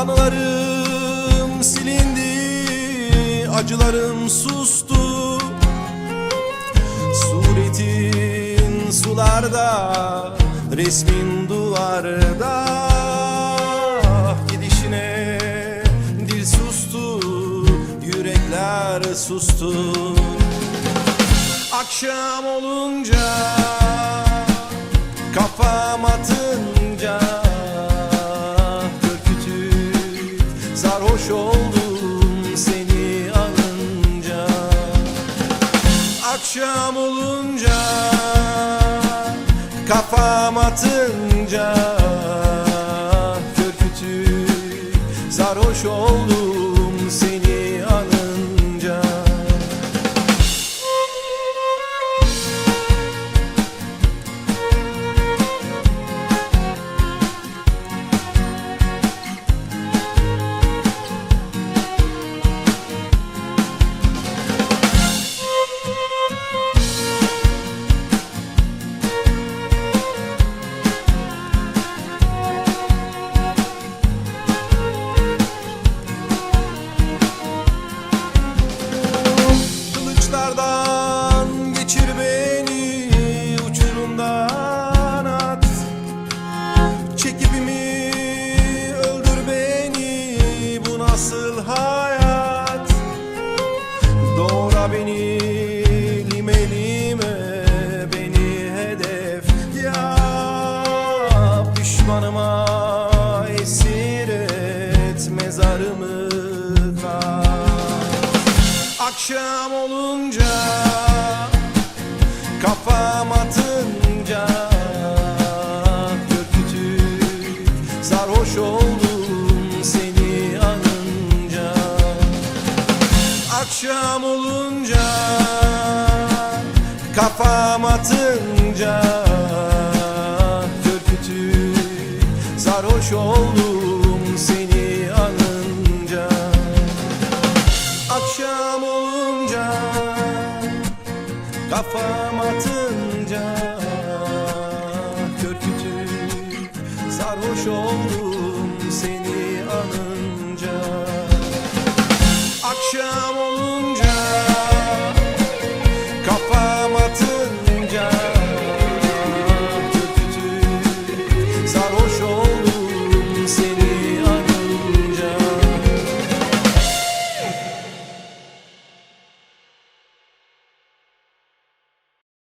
Anılarım silindi, acılarım sustu. Suretin sularda, resmin duvarda. Gidişine dil sustu, yürekler sustu. Akşam olunca, kafam atınca, ürkütüp sarhoş oldum seni alınca. Akşam olunca, kafam atınca, ürkütüp sarhoş oldum seni alınca. Kılıçlardan geçir beni, uçurumdan at. Çekipimi öldür beni, bu nasıl hayat? Doğra beni lime lime, beni hedef yap. Düşmanıma esir et, mezarımı kaz. Akşam olunca, kafam atınca, ürkütüp sarhoş oldum seni anınca. Akşam olunca, kafam atınca, ürkütüp sarhoş oldum seni anınca. Akşam olunca, kafam atınca, ürkütüp sarhoş oldum seni